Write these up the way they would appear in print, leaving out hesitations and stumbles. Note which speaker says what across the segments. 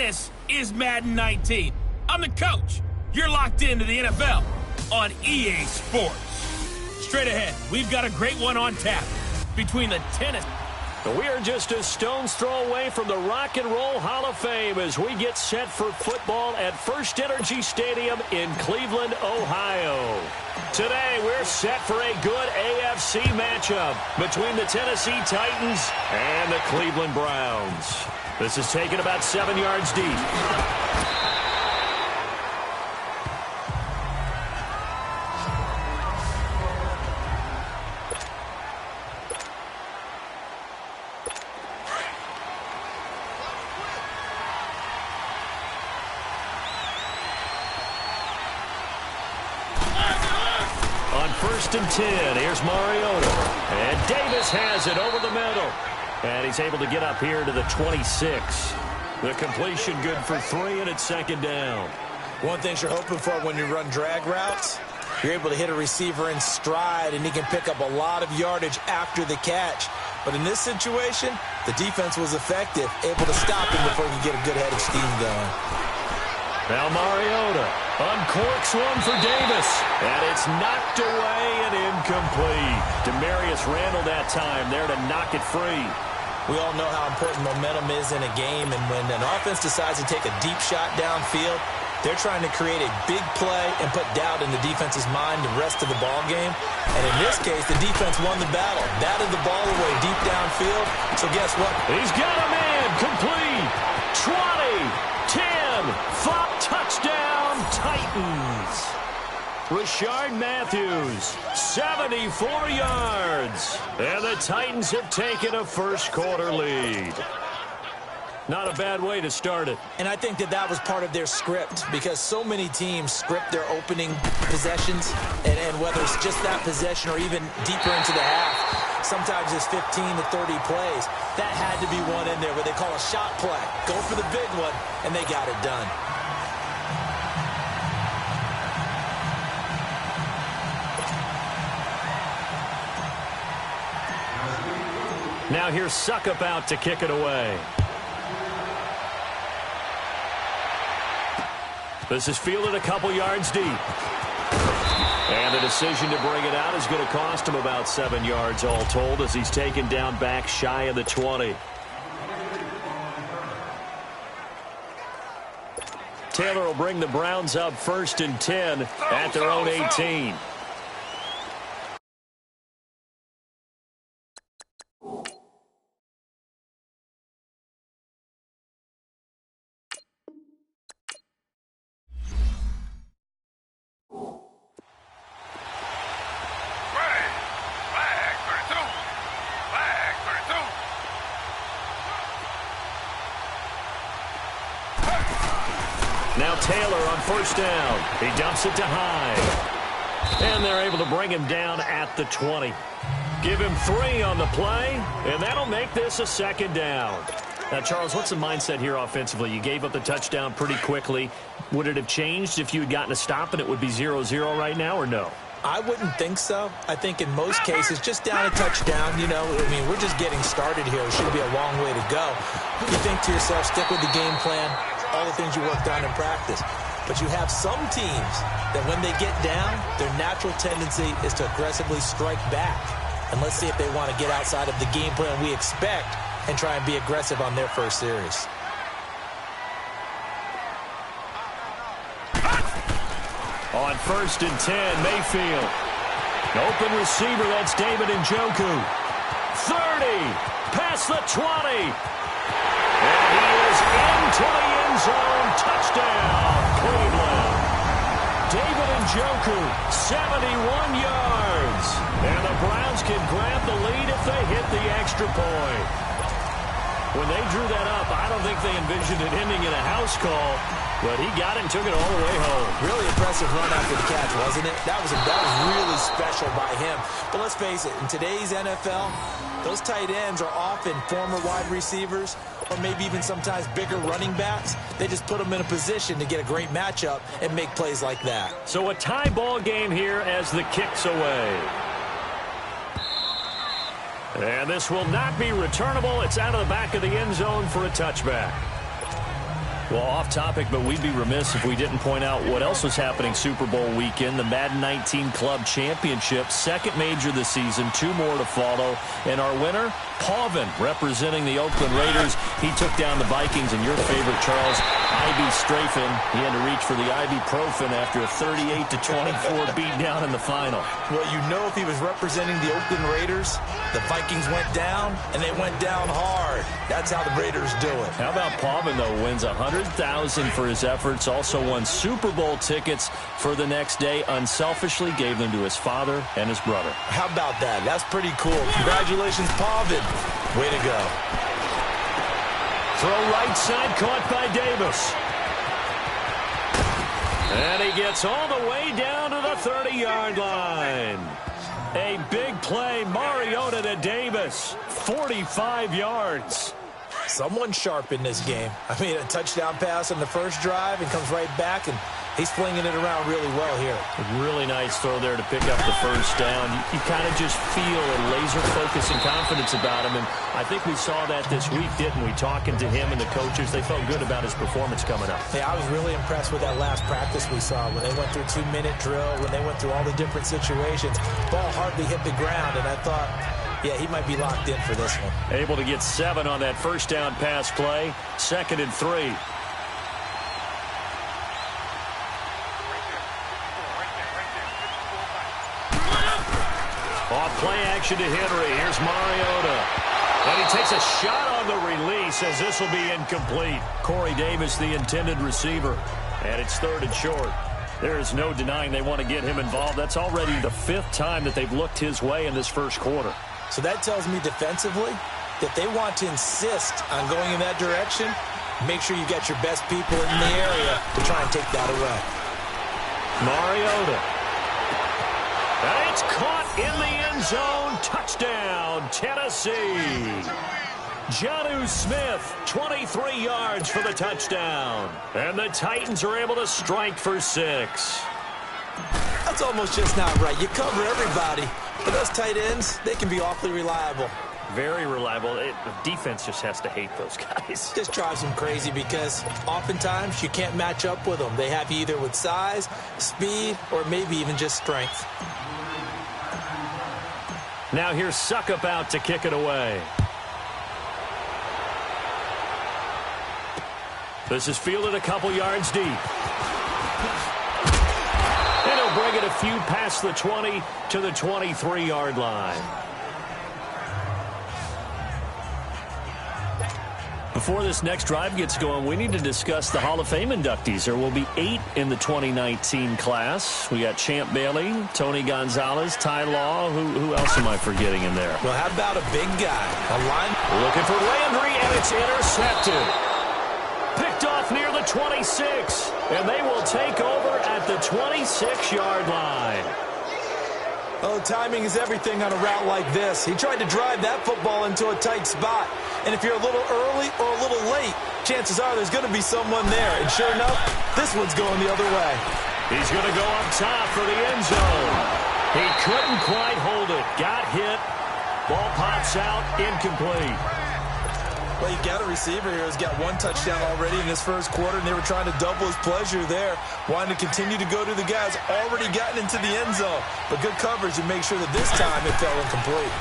Speaker 1: This is Madden 19. I'm the coach. You're locked into the NFL on EA Sports. Straight ahead, we've got a great one on tap between the tennis.
Speaker 2: We are just a stone's throw away from the Rock and Roll Hall of Fame as we get set for football at First Energy Stadium in Cleveland, Ohio. Today, we're set for a good AFC matchup between the Tennessee Titans and the Cleveland Browns. This is taken about 7 yards deep. First and 10. Here's Mariota. And Davis has it over the middle. And he's able to get up here to the 26. The completion good for 3, and it's second down.
Speaker 3: One thing you're hoping for when you run drag routes, you're able to hit a receiver in stride, and he can pick up a lot of yardage after the catch. But in this situation, the defense was effective, able to stop him before he could get a good head of steam going.
Speaker 2: Now Mariota uncorks one for Davis, and it's knocked away and incomplete. Demarius Randall that time there to knock it free.
Speaker 3: We all know how important momentum is in a game, and when an offense decides to take a deep shot downfield, they're trying to create a big play and put doubt in the defense's mind the rest of the ball game. And in this case, the defense won the battle, batted the ball away deep downfield. So guess what?
Speaker 2: He's got a man complete. 20. 10, flop, touchdown, Titans. Rashard Matthews, 74 yards. And the Titans have taken a first-quarter lead. Not a bad way to start it.
Speaker 3: And I think that was part of their script, because so many teams script their opening possessions, and whether it's just that possession or even deeper into the half, sometimes it's 15 to 30 plays. That had to be one in there where they call a shot play. Go for the big one, and they got it done.
Speaker 2: Now here's Suckup out to kick it away. This is fielded a couple yards deep. And the decision to bring it out is going to cost him about 7 yards all told as he's taken down back shy of the 20. Taylor will bring the Browns up first and 10 at their own 18. Now Taylor on first down. He dumps it to Hyde. And they're able to bring him down at the 20. Give him 3 on the play, and that'll make this a second down. Now, Charles, what's the mindset here offensively? You gave up the touchdown pretty quickly. Would it have changed if you had gotten a stop and it would be 0-0 right now, or no?
Speaker 3: I wouldn't think so. I think in most cases, just down a touchdown, we're just getting started here. It should be a long way to go. You think to yourself, stick with the game plan, all the things you worked on in practice. But you have some teams that when they get down, their natural tendency is to aggressively strike back. And let's see if they want to get outside of the game plan we expect and try and be aggressive on their first series.
Speaker 2: On first and 10, Mayfield. Open receiver, that's David Njoku. 30, past the 20. And he is into the end zone. Touchdown, Cleveland. David Njoku, 71 yards. And the Browns can grab the lead if they hit the extra point. When they drew that up, I don't think they envisioned it ending in a house call, but he got it and took it all the way home.
Speaker 3: Really impressive run after the catch, wasn't it? That was really special by him. But let's face it, in today's NFL, those tight ends are often former wide receivers or maybe even sometimes bigger running backs. They just put them in a position to get a great matchup and make plays like that.
Speaker 2: So a tie ball game here as the kick's away. And this will not be returnable. It's out of the back of the end zone for a touchback. Well, off topic, but we'd be remiss if we didn't point out what else was happening Super Bowl weekend. The Madden 19 Club Championship, second major this season, 2 more to follow. And our winner, Pauvin, representing the Oakland Raiders. He took down the Vikings, and your favorite, Charles, Ibuprofen. He had to reach for the ibuprofen after a 38-24 beatdown in the final.
Speaker 3: Well, you know, if he was representing the Oakland Raiders, the Vikings went down, and they went down hard. That's how the Raiders do it.
Speaker 2: How about Pauvin, though, wins $100,000 for his efforts, also won Super Bowl tickets for the next day, unselfishly gave them to his father and his brother.
Speaker 3: How about that? That's pretty cool. Congratulations, Pauvin. Way to go.
Speaker 2: Throw right side, caught by Davis. And he gets all the way down to the 30-yard line. A big play, Mariota to Davis, 45 yards.
Speaker 3: Someone's sharp in this game. I mean, a touchdown pass on the first drive and comes right back, and he's flinging it around really well here.
Speaker 2: A really nice throw there to pick up the first down. You kind of just feel a laser focus and confidence about him, and I think we saw that this week, didn't we? Talking to him and the coaches, they felt good about his performance coming up.
Speaker 3: Yeah, I was really impressed with that last practice we saw when they went through 2-minute drill, when they went through all the different situations. Ball hardly hit the ground, and I thought, yeah, he might be locked in for this one.
Speaker 2: Able to get 7 on that first down pass play. 2nd and 3. Off play action to Henry. Here's Mariota. And he takes a shot on the release as this will be incomplete. Corey Davis, the intended receiver. And it's 3rd and short. There is no denying they want to get him involved. That's already the 5th time that they've looked his way in this first quarter.
Speaker 3: So that tells me defensively that they want to insist on going in that direction. Make sure you get your best people in the area to try and take that away.
Speaker 2: Mariota. And it's caught in the end zone. Touchdown, Tennessee. Jonnu Smith, 23 yards for the touchdown. And the Titans are able to strike for 6.
Speaker 3: That's almost just not right. You cover everybody, but those tight ends, they can be awfully reliable.
Speaker 2: Very reliable. The defense just has to hate those guys.
Speaker 3: Just drives them crazy because oftentimes you can't match up with them. They have you either with size, speed, or maybe even just strength.
Speaker 2: Now here's Suckup out to kick it away. This is fielded a couple yards deep. And he'll bring it a few past the 20 to the 23-yard line. Before this next drive gets going, we need to discuss the Hall of Fame inductees. There will be 8 in the 2019 class. We got Champ Bailey, Tony Gonzalez, Ty Law. Who else am I forgetting in there?
Speaker 3: Well, how about a big guy? A line.
Speaker 2: Looking for Landry, and it's intercepted. Picked off near the 26, and they will take over at the 26-yard line.
Speaker 3: Oh, timing is everything on a route like this. He tried to drive that football into a tight spot. And if you're a little early or a little late, chances are there's going to be someone there. And sure enough, this one's going the other way.
Speaker 2: He's going to go up top for the end zone. He couldn't quite hold it. Got hit. Ball pops out. Incomplete.
Speaker 3: Well, you got a receiver here who's got 1 touchdown already in this first quarter, and they were trying to double his pleasure there, wanting to continue to go to the guys already gotten into the end zone. But good coverage to make sure that this time it fell incomplete.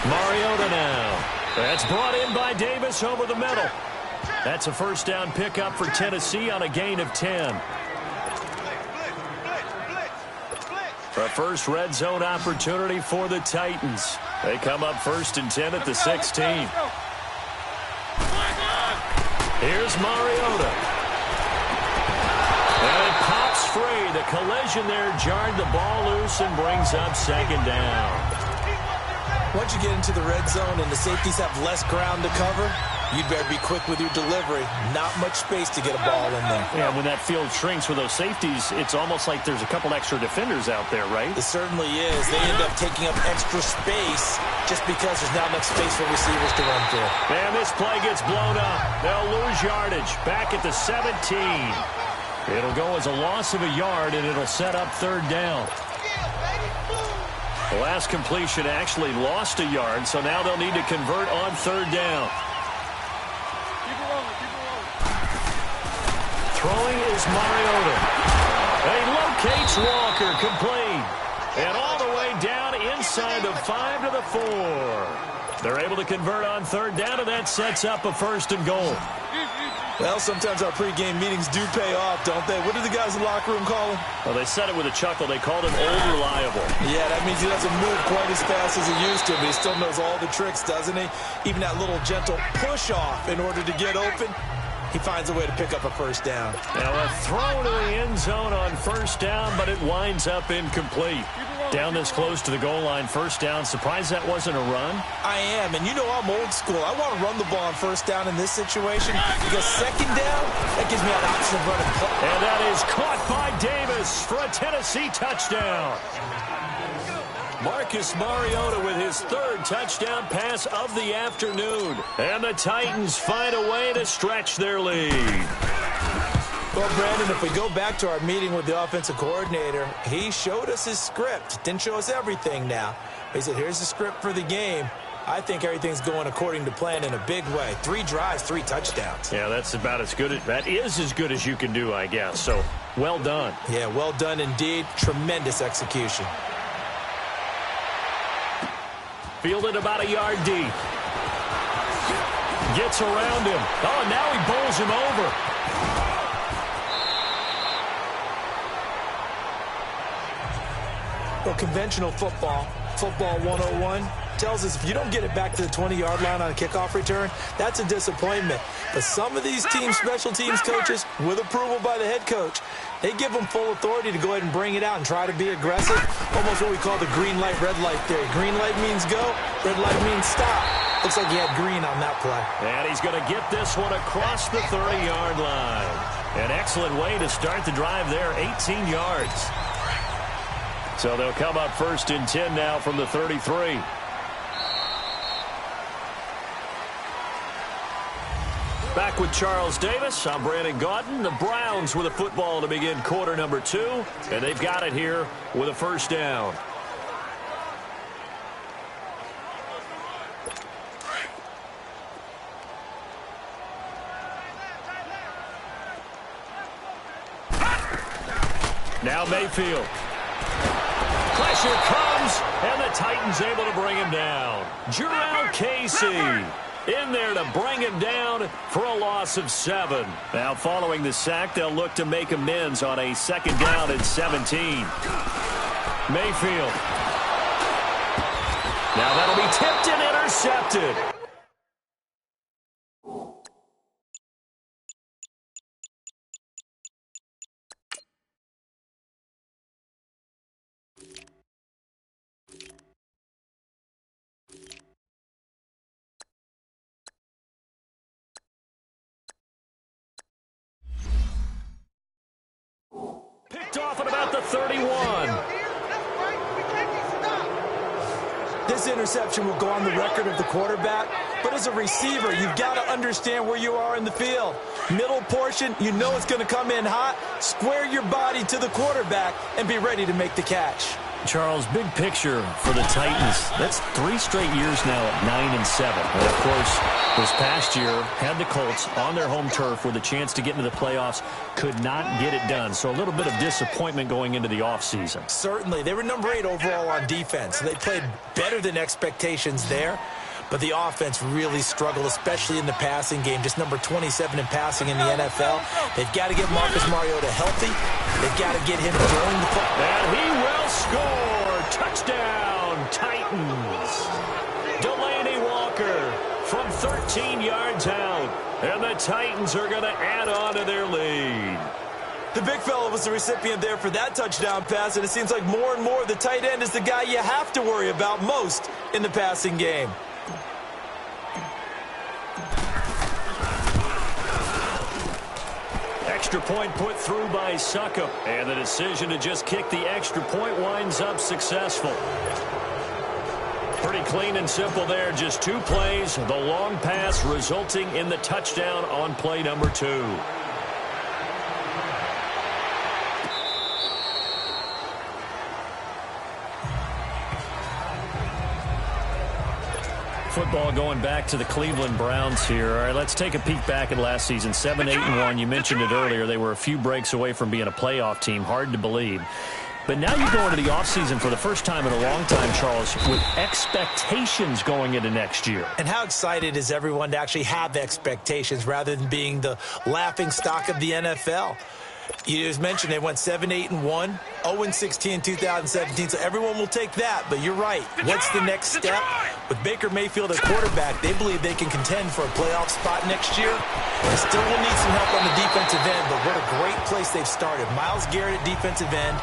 Speaker 2: Mariota now. That's brought in by Davis over the middle. That's a first down pickup for Tennessee on a gain of 10. A first red zone opportunity for the Titans. They come up 1st and 10 at the 16. Here's Mariota. And it pops free. The collision there jarred the ball loose and brings up 2nd down.
Speaker 3: Once you get into the red zone and the safeties have less ground to cover, you'd better be quick with your delivery. Not much space to get a ball in there.
Speaker 2: Yeah, when that field shrinks with those safeties, it's almost like there's a couple extra defenders out there, right?
Speaker 3: It certainly is. They end up taking up extra space just because there's not enough space for receivers to run through.
Speaker 2: And this play gets blown up. They'll lose yardage. Back at the 17. It'll go as a loss of a yard, and it'll set up 3rd down. The last completion actually lost a yard, so now they'll need to convert on 3rd down. Throwing is Mariota. And he locates Walker, complete. And all the way down inside the 5 to the 4. They're able to convert on third down, and that sets up a 1st and goal.
Speaker 3: Well, sometimes our pregame meetings do pay off, don't they? What do the guys in the locker room call him?
Speaker 2: Well, they said it with a chuckle. They called him old reliable.
Speaker 3: Yeah, that means he doesn't move quite as fast as he used to, but he still knows all the tricks, doesn't he? Even that little gentle push-off in order to get open. He finds a way to pick up a 1st down.
Speaker 2: Now a throw to the end zone on 1st down, but it winds up incomplete. Down this close to the goal line, 1st down. Surprised that wasn't a run?
Speaker 3: I am, and you know I'm old school. I want to run the ball on 1st down in this situation because 2nd down, that gives me an option of running play.
Speaker 2: And that is caught by Davis for a Tennessee touchdown. Marcus Mariota with his 3rd touchdown pass of the afternoon. And the Titans find a way to stretch their lead.
Speaker 3: Well, Brandon, if we go back to our meeting with the offensive coordinator, he showed us his script. Didn't show us everything now. He said, here's the script for the game. I think everything's going according to plan in a big way. 3 drives, 3 touchdowns.
Speaker 2: Yeah, that's about as good. That is as good as you can do, I guess. So, well done.
Speaker 3: Yeah, well done indeed. Tremendous execution.
Speaker 2: Fielded about a yard deep. Gets around him. Oh, now he bowls him over.
Speaker 3: Well, conventional football 101, tells us if you don't get it back to the 20-yard line on a kickoff return, that's a disappointment. But some of these teams, special teams coaches, with approval by the head coach, they give them full authority to go ahead and bring it out and try to be aggressive. Almost what we call the green light, red light theory. Green light means go, red light means stop. Looks like he had green on that play.
Speaker 2: And he's going to get this one across the 30-yard line. An excellent way to start the drive there, 18 yards. So they'll come up 1st and 10 now from the 33. Back with Charles Davis. I'm Brandon Gaudin. The Browns with a football to begin quarter number 2. And they've got it here with a 1st down. Now Mayfield. Pressure comes, and the Titans able to bring him down. Jarrell Casey in there to bring him down for a loss of 7. Now following the sack, they'll look to make amends on a 2nd down and 17. Mayfield. Now that'll be tipped and intercepted. Picked off at about the 31.
Speaker 3: This interception will go on the record of the quarterback, but as a receiver, you've got to understand where you are in the field. Middle portion, you know it's going to come in hot. Square your body to the quarterback and be ready to make the catch.
Speaker 2: Charles, big picture for the Titans. That's 3 straight years now at 9-7. And of course, this past year had the Colts on their home turf with a chance to get into the playoffs. Could not get it done. So a little bit of disappointment going into the offseason.
Speaker 3: Certainly. They were number 8 overall on defense. They played better than expectations there. But the offense really struggled, especially in the passing game. Just number 27 in passing in the NFL. They've got to get Marcus Mariota healthy. They've got to get him throwing the football.
Speaker 2: And he will score. Touchdown, Titans. Delaney Walker from 13 yards out. And the Titans are going to add on to their lead.
Speaker 3: The big fella was the recipient there for that touchdown pass, and it seems like more and more the tight end is the guy you have to worry about most in the passing game.
Speaker 2: Extra point put through by Succop. And the decision to just kick the extra point winds up successful. Pretty clean and simple there. Just 2 plays. The long pass resulting in the touchdown on play number 2. football going back to the Cleveland Browns here. All right, let's take a peek back at last season. 7-8-1. You mentioned it earlier. They were a few breaks away from being a playoff team. Hard to believe. But now you go into the offseason for the first time in a long time, Charles, with expectations going into next year.
Speaker 3: And how excited is everyone to actually have expectations rather than being the laughing stock of the NFL? You just mentioned they went 7-8-1, 0-16 in 2017, so everyone will take that. But you're right. What's the next step? With Baker Mayfield at quarterback, they believe they can contend for a playoff spot next year. They still will need some help on the defensive end, but what a great place they've started. Myles Garrett at defensive end,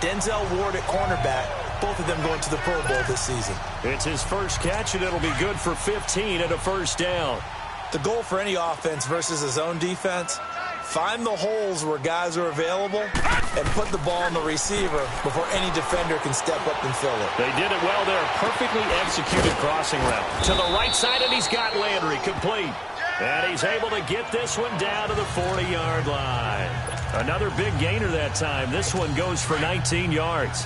Speaker 3: Denzel Ward at cornerback, both of them going to the Pro Bowl this season.
Speaker 2: It's his first catch, and it'll be good for 15 and a first down.
Speaker 3: The goal for any offense versus a zone defense, find the holes where guys are available and put the ball on the receiver before any defender can step up and fill it.
Speaker 2: They did it well there. Perfectly executed crossing route. To the right side, and he's got Landry complete. And he's able to get this one down to the 40-yard line. Another big gainer that time. This one goes for 19 yards.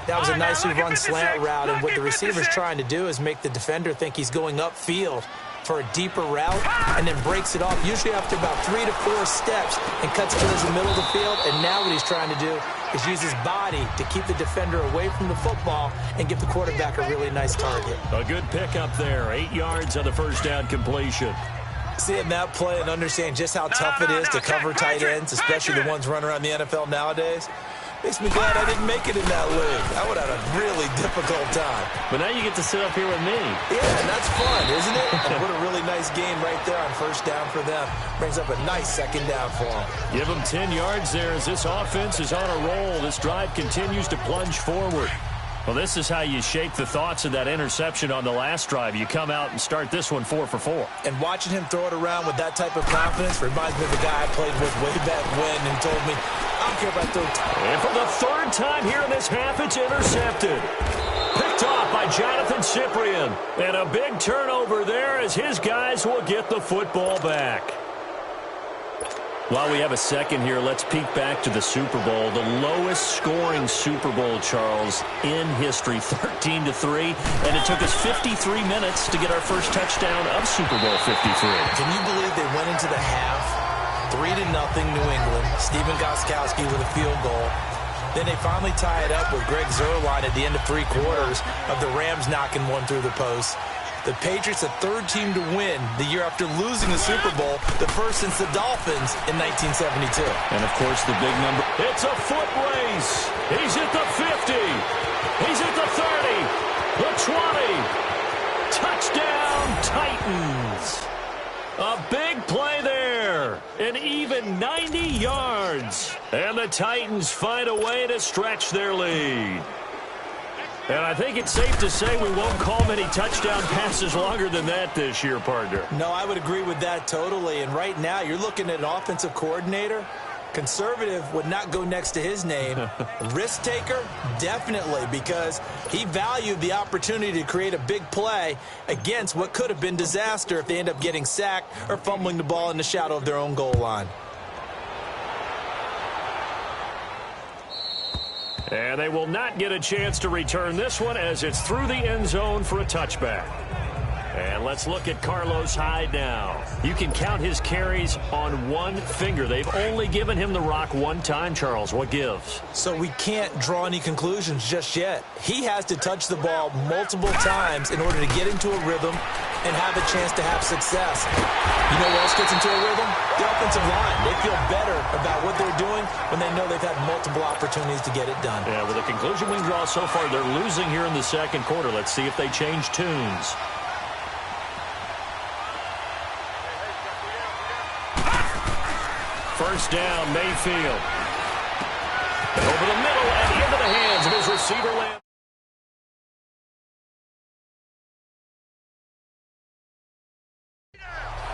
Speaker 3: That was a nicely run slant route, and what the receiver's trying to do is make the defender think he's going upfield for a deeper route and then breaks it off, usually after about 3 to 4 steps, and cuts towards the middle of the field. And now what he's trying to do is use his body to keep the defender away from the football and give the quarterback a really nice target.
Speaker 2: A good pickup there. 8 yards on the first down completion.
Speaker 3: Seeing that play and understand just how tough it is to cover tight ends, especially the ones running around the NFL nowadays, makes me glad I didn't make it in that league. I would have had a really difficult time.
Speaker 2: But now you get to sit up here with me.
Speaker 3: Yeah, and that's fun, isn't it? And what a really nice game right there on first down for them. Brings up a nice second down for them.
Speaker 2: Give them 10 yards there as this offense is on a roll. This drive continues to plunge forward. Well, this is how you shake the thoughts of that interception on the last drive. You come out and start this one 4 for 4.
Speaker 3: And watching him throw it around with that type of confidence reminds me of a guy I played with way back when and told me, I don't care if I throw
Speaker 2: And for the third time here in this half, it's intercepted. Picked off by Jonathan Cyprien. And a big turnover there as his guys will get the football back. While we have a second here, let's peek back to the Super Bowl. The lowest scoring Super Bowl, Charles, in history, 13-3. And it took us 53 minutes to get our first touchdown of Super Bowl 53.
Speaker 3: Can you believe they went into the half, 3-0 New England, Stephen Gostkowski with a field goal. Then they finally tie it up with Greg Zuerlein at the end of 3 quarters of the Rams knocking one through the post. The Patriots, the third team to win the year after losing the Super Bowl, the first since the Dolphins in 1972.
Speaker 2: And, of course, the big number. It's a foot race. He's at the 50. He's at the 30. The 20. Touchdown, Titans. A big play there. An even 90 yards. And the Titans find a way to stretch their lead. And I think it's safe to say we won't call many touchdown passes longer than that this year, partner.
Speaker 3: No, I would agree with that totally. And right now, you're looking at an offensive coordinator. Conservative would not go next to his name. Risk taker, definitely, because he valued the opportunity to create a big play against what could have been disaster if they end up getting sacked or fumbling the ball in the shadow of their own goal line.
Speaker 2: And they will not get a chance to return this one as it's through the end zone for a touchback. And let's look at Carlos Hyde now. You can count his carries on one finger. They've only given him the rock one time, Charles. What gives?
Speaker 3: So we can't draw any conclusions just yet. He has to touch the ball multiple times in order to get into a rhythm and have a chance to have success. You know what else gets into a rhythm? The offensive line. They feel better about what they're doing when they know they've had multiple opportunities to get it done.
Speaker 2: Yeah, with the conclusion we draw so far, they're losing here in the second quarter. Let's see if they change tunes. First down, Mayfield. Over the middle and into the hands of his receiver, Lamb.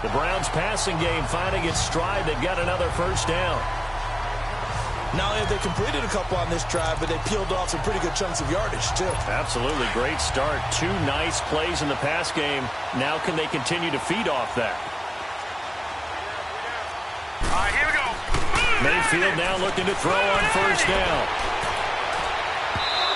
Speaker 2: The Browns passing game finding its stride. They've got another first down.
Speaker 3: Not only have they completed a couple on this drive, but they peeled off some pretty good chunks of yardage, too.
Speaker 2: Absolutely. Great start. 2 nice plays in the pass game. Now can they continue to feed off that?
Speaker 4: All right, here we go.
Speaker 2: Mayfield now looking to throw on first down.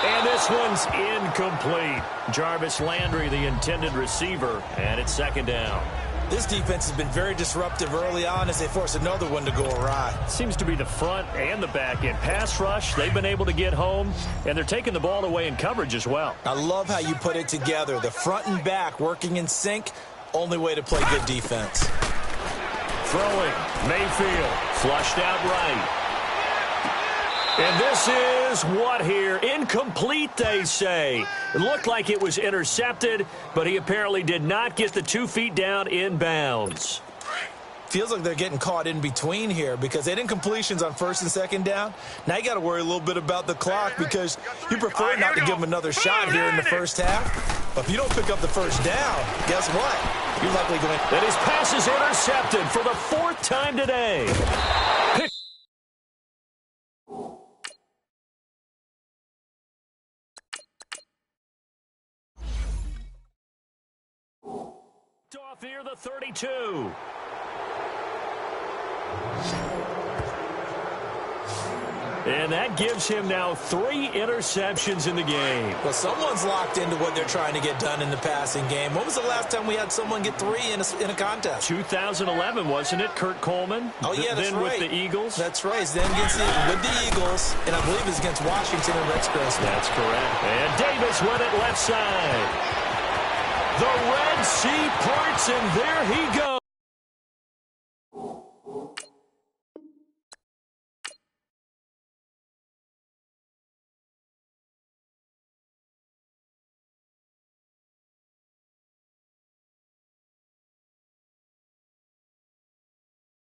Speaker 2: And this one's incomplete. Jarvis Landry, the intended receiver, and it's second down.
Speaker 3: This defense has been very disruptive early on as they force another one to go awry.
Speaker 2: Seems to be the front and the back end. Pass rush, they've been able to get home, and they're taking the ball away in coverage as well.
Speaker 3: I love how you put it together. The front and back working in sync, only way to play good defense.
Speaker 2: Throwing, Mayfield, flushed out right. And this is what here? Incomplete, they say. It looked like it was intercepted, but he apparently did not get the 2 feet down in bounds.
Speaker 3: Feels like they're getting caught in between here because they didn't completions on first and second down. Now you got to worry a little bit about the clock because you prefer not to give them another shot here in the first half. But if you don't pick up the first down, guess what? You're likely going to...
Speaker 2: And his pass is intercepted for the 4th time today. Off near the 32. And that gives him now 3 interceptions in the game.
Speaker 3: Well, someone's locked into what they're trying to get done in the passing game. When was the last time we had someone get 3 in a contest?
Speaker 2: 2011, wasn't it? Kurt Coleman?
Speaker 3: Oh, yeah, that's
Speaker 2: then
Speaker 3: right.
Speaker 2: with the Eagles?
Speaker 3: That's right. Then with the Eagles, and I believe it's against Washington and Redskins.
Speaker 2: That's correct. And Davis went it left side. The Red Sea parts, and there he goes.